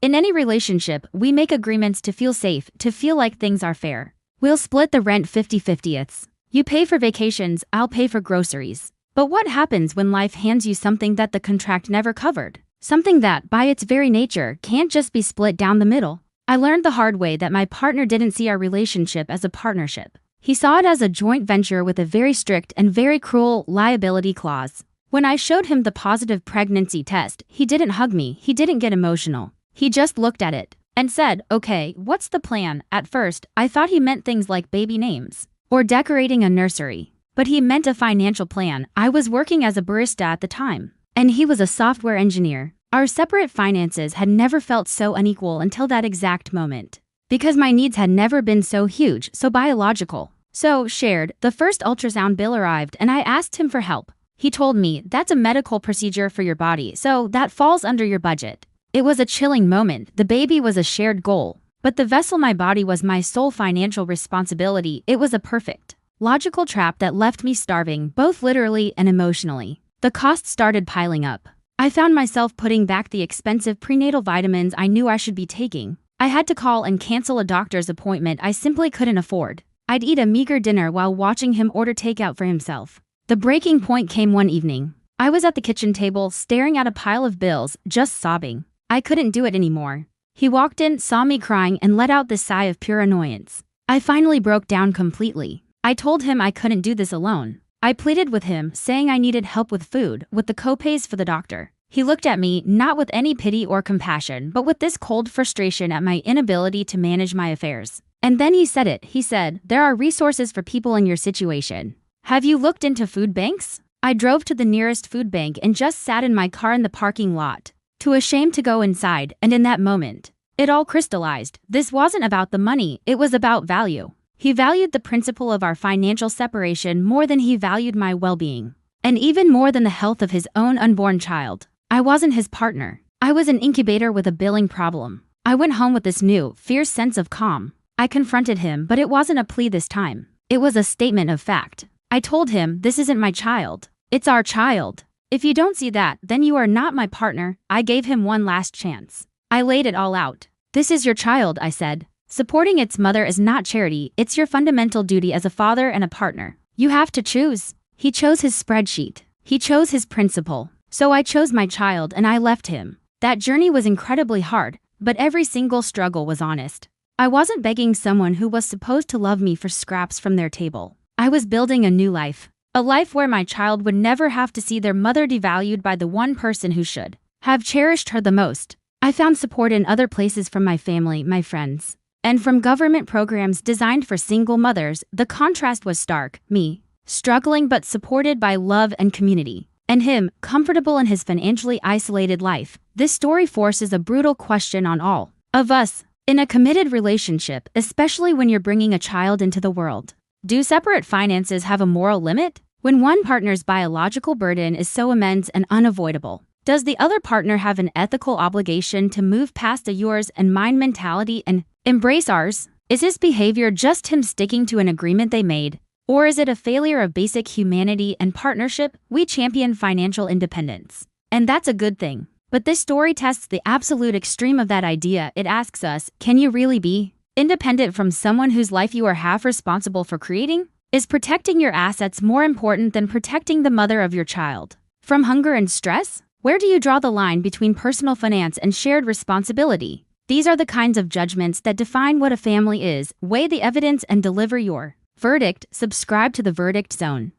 In any relationship, we make agreements to feel safe, to feel like things are fair. We'll split the rent 50-50ths. You pay for vacations, I'll pay for groceries. But what happens when life hands you something that the contract never covered? Something that, by its very nature, can't just be split down the middle. I learned the hard way that my partner didn't see our relationship as a partnership. He saw it as a joint venture with a very strict and very cruel liability clause. When I showed him the positive pregnancy test, he didn't hug me, he didn't get emotional. He just looked at it and said, "Okay, what's the plan?" At first, I thought he meant things like baby names or decorating a nursery. But he meant a financial plan. I was working as a barista at the time, and he was a software engineer. Our separate finances had never felt so unequal until that exact moment. Because my needs had never been so huge, so biological, so shared. The first ultrasound bill arrived and I asked him for help. He told me, "That's a medical procedure for your body, so that falls under your budget." It was a chilling moment. The baby was a shared goal, but the vessel my body was my sole financial responsibility. It was a perfect, logical trap that left me starving, both literally and emotionally. The costs started piling up. I found myself putting back the expensive prenatal vitamins I knew I should be taking. I had to call and cancel a doctor's appointment I simply couldn't afford. I'd eat a meager dinner while watching him order takeout for himself. The breaking point came one evening. I was at the kitchen table, staring at a pile of bills, just sobbing. I couldn't do it anymore. He walked in, saw me crying, and let out this sigh of pure annoyance. I finally broke down completely. I told him I couldn't do this alone. I pleaded with him, saying I needed help with food, with the co-pays for the doctor. He looked at me, not with any pity or compassion, but with this cold frustration at my inability to manage my affairs. And then he said it. He said, "There are resources for people in your situation. Have you looked into food banks?" I drove to the nearest food bank and just sat in my car in the parking lot, too ashamed to go inside, and in that moment, it all crystallized. This wasn't about the money, it was about value. He valued the principle of our financial separation more than he valued my well-being, and even more than the health of his own unborn child. I wasn't his partner. I was an incubator with a billing problem. I went home with this new, fierce sense of calm. I confronted him, but it wasn't a plea this time. It was a statement of fact. I told him, "This isn't my child. It's our child. If you don't see that, then you are not my partner." I gave him one last chance. I laid it all out. "This is your child," I said. "Supporting its mother is not charity, it's your fundamental duty as a father and a partner. You have to choose." He chose his spreadsheet. He chose his principle. So I chose my child and I left him. That journey was incredibly hard, but every single struggle was honest. I wasn't begging someone who was supposed to love me for scraps from their table. I was building a new life. A life where my child would never have to see their mother devalued by the one person who should have cherished her the most. I found support in other places, from my family, my friends, and from government programs designed for single mothers. The contrast was stark. Me, struggling but supported by love and community, and him, comfortable in his financially isolated life. This story forces a brutal question on all of us in a committed relationship, especially when you're bringing a child into the world. Do separate finances have a moral limit? When one partner's biological burden is so immense and unavoidable, does the other partner have an ethical obligation to move past a yours and mine mentality and embrace ours? Is his behavior just him sticking to an agreement they made? Or is it a failure of basic humanity and partnership? We champion financial independence, and that's a good thing. But this story tests the absolute extreme of that idea. It asks us, can you really be independent from someone whose life you are half responsible for creating? Is protecting your assets more important than protecting the mother of your child from hunger and stress? Where do you draw the line between personal finance and shared responsibility? These are the kinds of judgments that define what a family is. Weigh the evidence and deliver your verdict. Subscribe to The Verdict Zone.